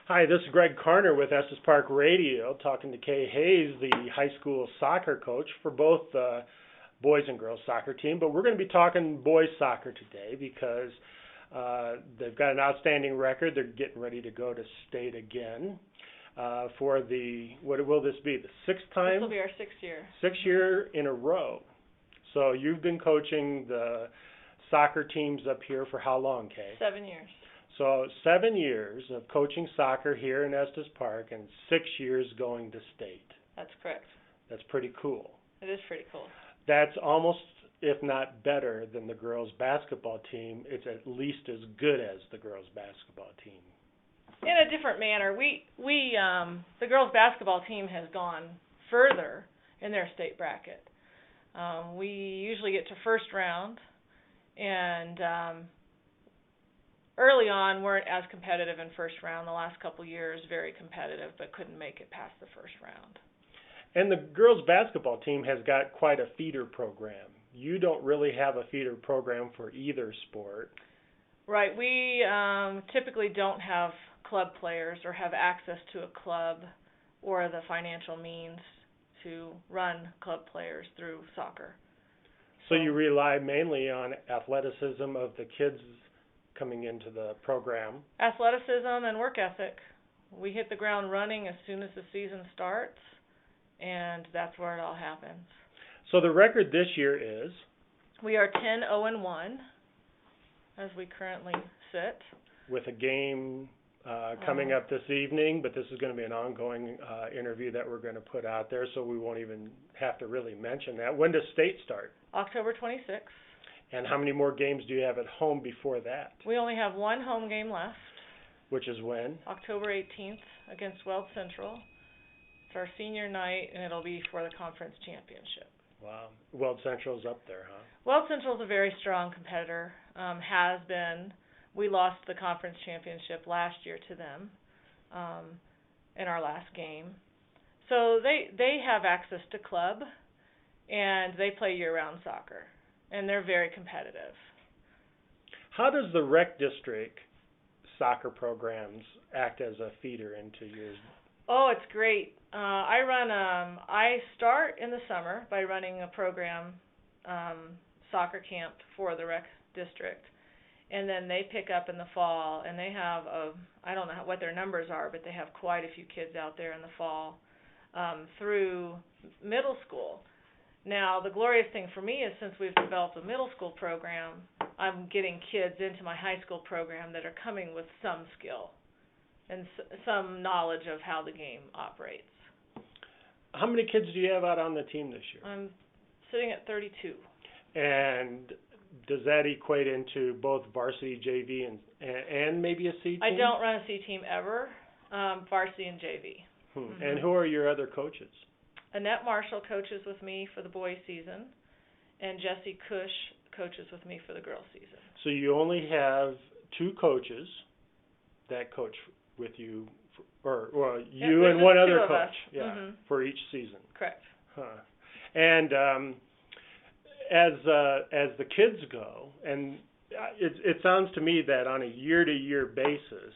Hi, this is Greg Carner with Estes Park Radio, talking to Kay Hayes, the high school soccer coach for both the boys and girls soccer team. But we're going to be talking boys soccer today because they've got an outstanding record. They're getting ready to go to state again for what will this be, the sixth time? This will be our 6th year. 6th year in a row. So you've been coaching the soccer teams up here for how long, Kay? 7 years. So 7 years of coaching soccer here in Estes Park and 6 years going to state. That's correct. That's pretty cool. It is pretty cool. That's almost, if not better, than the girls' basketball team. It's at least as good as the girls' basketball team. In a different manner, the girls' basketball team has gone further in their state bracket. We usually get to first round, and early on weren't as competitive in first round. The last couple years, very competitive, but couldn't make it past the first round. And the girls' basketball team has got quite a feeder program. You don't really have a feeder program for either sport. Right. We typically don't have club players or have access to a club or the financial means to run club players through soccer. So you rely mainly on athleticism of the kids coming into the program. Athleticism and work ethic. We hit the ground running as soon as the season starts, and that's where it all happens. So the record this year is? We are 10-0-1 as we currently sit. With a game coming up this evening, but this is going to be an ongoing interview that we're going to put out there, so we won't even have to really mention that. When does state start? October 26th. And how many more games do you have at home before that? We only have one home game left. Which is when? October 18th against Weld Central. It's our senior night, and it'll be for the conference championship. Wow. Weld Central's up there, huh? Weld Central's a very strong competitor, has been. We lost the conference championship last year to them in our last game. So they have access to club, and they play year-round soccer, and they're very competitive. How does the rec district soccer programs act as a feeder into yours? Oh, it's great. I start in the summer by running a program, soccer camp for the rec district. And then they pick up in the fall, and they have I don't know what their numbers are, but they have quite a few kids out there in the fall through middle school. Now, the glorious thing for me is since we've developed a middle school program, I'm getting kids into my high school program that are coming with some skill and some knowledge of how the game operates. How many kids do you have out on the team this year? I'm sitting at 32. And does that equate into both varsity, JV, and maybe a C team? I don't run a C team ever, varsity and JV. Mm-hmm. And who are your other coaches? Annette Marshall coaches with me for the boys' season, and Jessie Cush coaches with me for the girls' season. So you only have two coaches that coach with you, or you and one other coach, for each season. Correct. Huh. And as the kids go, and it sounds to me that on a year-to-year basis,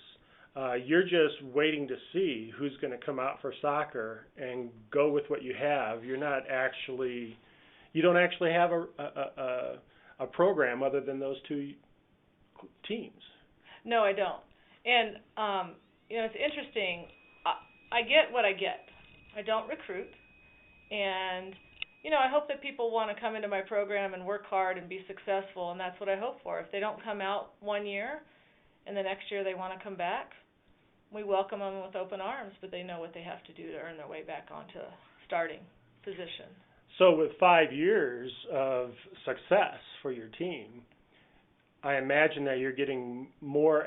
you're just waiting to see who's going to come out for soccer and go with what you have. You don't actually have a program other than those two teams. No, I don't. And it's interesting. I get what I get. I don't recruit, and I hope that people want to come into my program and work hard and be successful, and that's what I hope for. If they don't come out one year and the next year they want to come back, we welcome them with open arms, but they know what they have to do to earn their way back onto a starting position. So with 5 years of success for your team, I imagine that you're getting more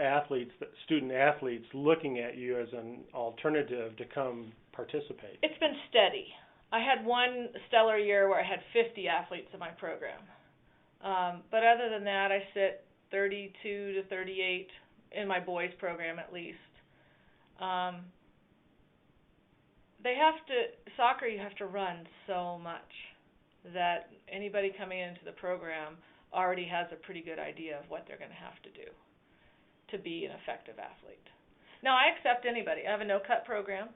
student athletes looking at you as an alternative to come participate. It's been steady. I had one stellar year where I had 50 athletes in my program. But other than that, I sit 32 to 38 in my boys program at least. Soccer you have to run so much that anybody coming into the program already has a pretty good idea of what they're going to have to do to be an effective athlete. No, I accept anybody. I have a no-cut program.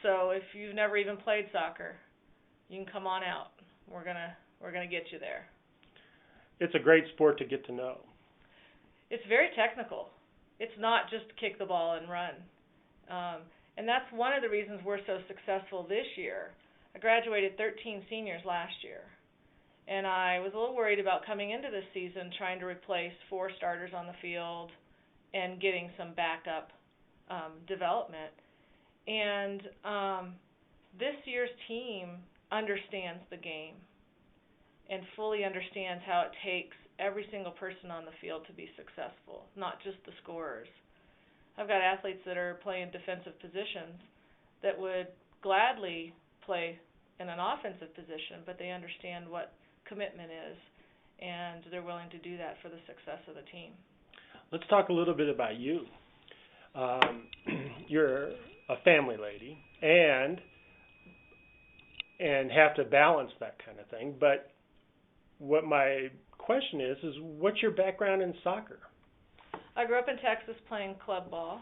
So if you've never even played soccer, you can come on out. We're gonna get you there. It's a great sport to get to know. It's very technical. It's not just kick the ball and run. And that's one of the reasons we're so successful this year. I graduated 13 seniors last year, and I was a little worried about coming into this season trying to replace 4 starters on the field and getting some backup development. And this year's team understands the game and fully understands how it takes every single person on the field to be successful, not just the scorers. I've got athletes that are playing defensive positions that would gladly play in an offensive position, but they understand what commitment is, and they're willing to do that for the success of the team. Let's talk a little bit about you. You're a family lady and have to balance that kind of thing. But what my question is what's your background in soccer? I grew up in Texas playing club ball.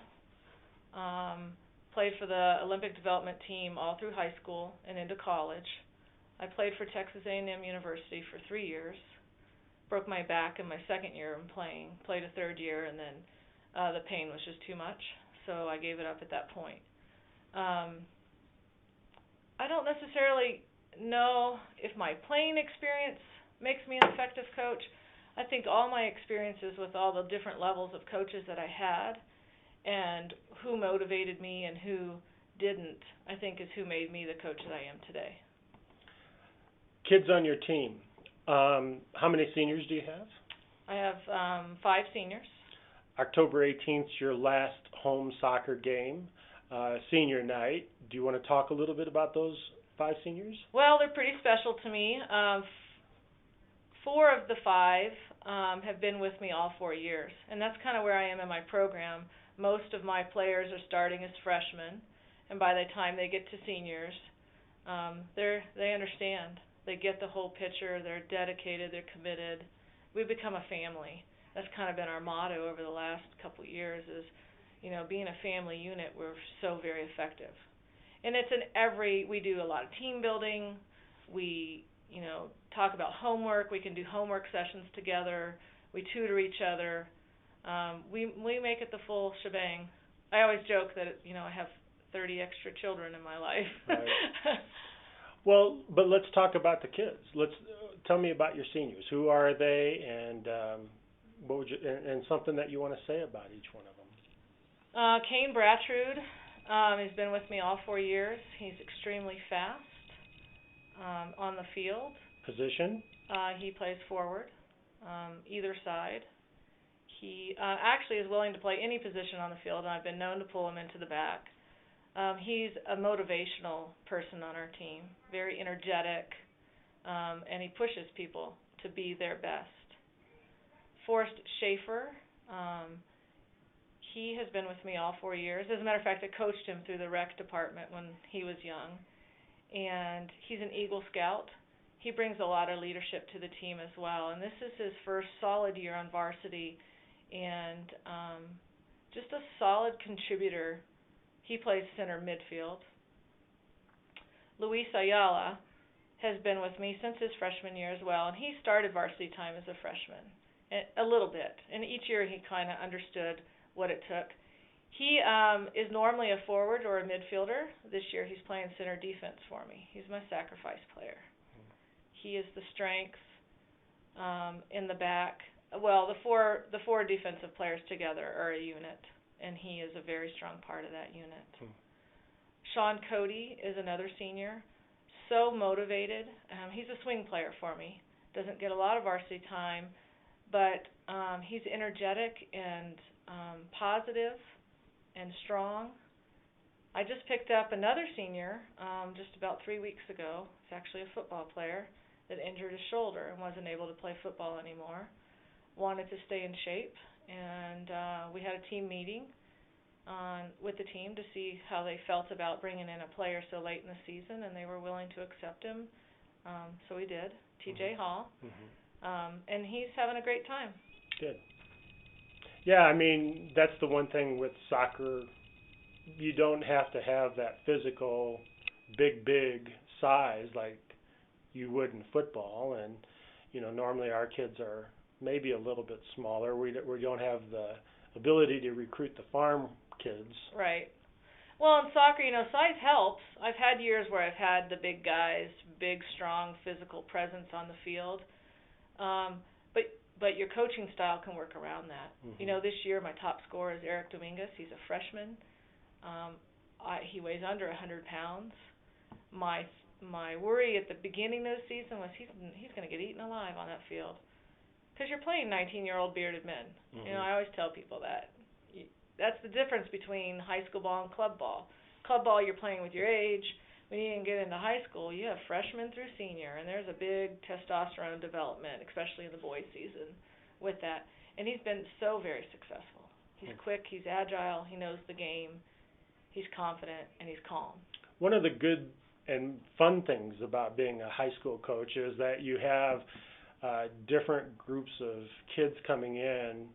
Played for the Olympic development team all through high school and into college. I played for Texas A&M University for 3 years. Broke my back in my second year in playing. Played a third year, and then the pain was just too much, so I gave it up at that point. I don't necessarily know if my playing experience makes me an effective coach. I think all my experiences with all the different levels of coaches that I had and who motivated me and who didn't, I think is who made me the coach that I am today. Kids on your team, how many seniors do you have? I have 5 seniors. October 18th is your last home soccer game, senior night. Do you want to talk a little bit about those 5 seniors? Well, they're pretty special to me. 4 of the 5 have been with me all 4 years, and that's kind of where I am in my program. Most of my players are starting as freshmen, and by the time they get to seniors, they understand. They get the whole picture. They're dedicated. They're committed. We become a family. That's kind of been our motto over the last couple of years is, being a family unit, we're so very effective. And it's we do a lot of team building. We, talk about homework. We can do homework sessions together. We tutor each other. We make it the full shebang. I always joke that, I have 30 extra children in my life. Right. Well, but let's talk about the kids. Tell me about your seniors. Who are they, and what would you and something that you want to say about each one of them? Kane Bratrude has been with me all 4 years. He's extremely fast on the field. Position? He plays forward, either side. He actually is willing to play any position on the field, and I've been known to pull him into the back. He's a motivational person on our team, very energetic, and he pushes people to be their best. Forrest Schaefer, he has been with me all 4 years. As a matter of fact, I coached him through the rec department when he was young, and he's an Eagle Scout. He brings a lot of leadership to the team as well, and this is his first solid year on varsity, and just a solid contributor. He plays center midfield. Luis Ayala has been with me since his freshman year as well, and he started varsity time as a freshman, a little bit, and each year he kind of understood what it took. He is normally a forward or a midfielder. This year he's playing center defense for me. He's my sacrifice player. He is the strength in the back. Well, the four defensive players together are a unit, and he is a very strong part of that unit. Sean Cody is another senior, so motivated. He's a swing player for me. Doesn't get a lot of varsity time, but he's energetic and positive and strong. I just picked up another senior just about 3 weeks ago. It's actually a football player that injured his shoulder and wasn't able to play football anymore. Wanted to stay in shape, and we had a team meeting with the team to see how they felt about bringing in a player so late in the season, and they were willing to accept him. So we did, TJ Hall, and he's having a great time. Good. Yeah, I mean, that's the one thing with soccer. You don't have to have that physical, big size like you would in football. And, normally our kids are maybe a little bit smaller. We don't have the ability to recruit the farm kids. Right. Well, in soccer, size helps. I've had years where I've had the big guys, big, strong, physical presence on the field. But your coaching style can work around that. Mm-hmm. This year my top scorer is Eric Dominguez. He's a freshman. He weighs under 100 pounds. My worry at the beginning of the season was he's going to get eaten alive on that field because you're playing 19-year-old bearded men. Mm-hmm. I always tell people that. That's the difference between high school ball and club ball. Club ball, you're playing with your age. When you get into high school, you have freshman through senior, and there's a big testosterone development, especially in the boys' season, with that. And he's been so very successful. He's quick, he's agile, he knows the game, he's confident, and he's calm. One of the good and fun things about being a high school coach is that you have different groups of kids coming in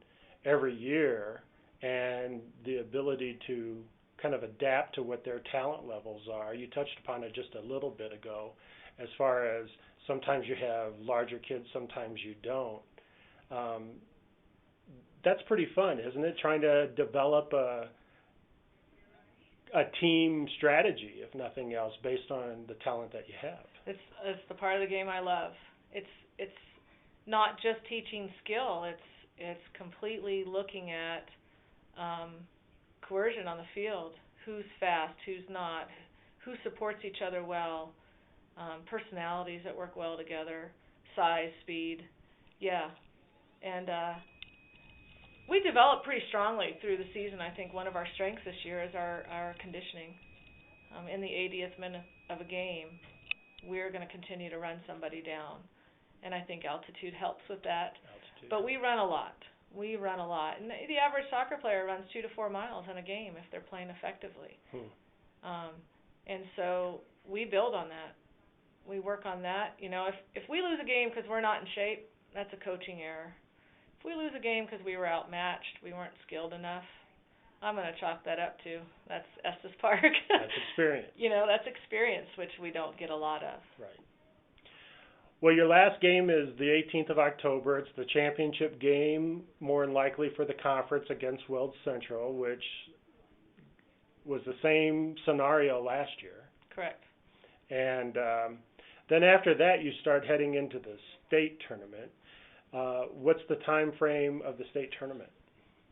every year, and the ability to kind of adapt to what their talent levels are. You touched upon it just a little bit ago, as far as sometimes you have larger kids, sometimes you don't. That's pretty fun, isn't it? Trying to develop a team strategy, if nothing else, based on the talent that you have. It's the part of the game I love. It's not just teaching skill. It's completely looking at coercion on the field. Who's fast, who's not, who supports each other well, personalities that work well together, size, speed. Yeah. And we developed pretty strongly through the season. I think one of our strengths this year is our conditioning. In the 80th minute of a game, we're going to continue to run somebody down. And I think altitude helps with that. But we run a lot. And the average soccer player runs 2 to 4 miles in a game if they're playing effectively. And so we build on that. We work on that. If we lose a game because we're not in shape, that's a coaching error. If we lose a game because we were outmatched, we weren't skilled enough, I'm going to chalk that up to that's Estes Park. That's experience. That's experience, which we don't get a lot of. Right. Well, your last game is the 18th of October. It's the championship game, more than likely for the conference against Weld Central, which was the same scenario last year. Correct. And then after that, you start heading into the state tournament. What's the time frame of the state tournament?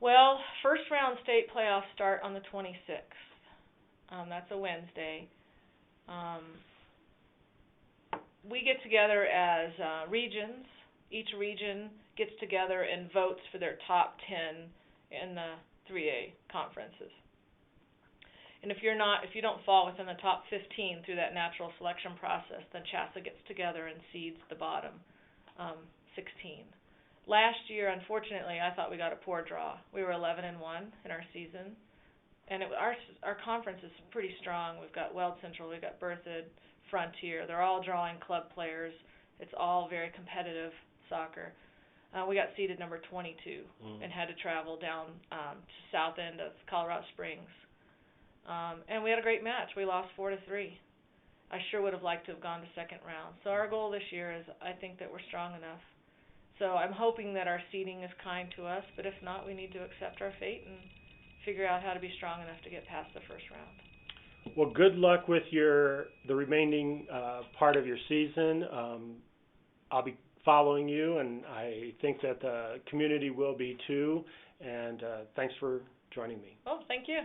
Well, first round state playoffs start on the 26th. That's a Wednesday. We get together as regions. Each region gets together and votes for their top 10 in the 3A conferences. And if you don't fall within the top 15 through that natural selection process, then CHASA gets together and seeds the bottom 16. Last year, unfortunately, I thought we got a poor draw. We were 11-1 in our season, and our conference is pretty strong. We've got Weld Central, we've got Berthoud, Frontier. They're all drawing club players. It's all very competitive soccer. We got seeded number 22 and had to travel down to south end of Colorado Springs. And we had a great match. We lost 4-3. I sure would have liked to have gone to second round. So our goal this year is I think that we're strong enough. So I'm hoping that our seeding is kind to us, but if not, we need to accept our fate and figure out how to be strong enough to get past the first round. Well, good luck with the remaining part of your season. I'll be following you, and I think that the community will be too. And thanks for joining me. Oh, thank you.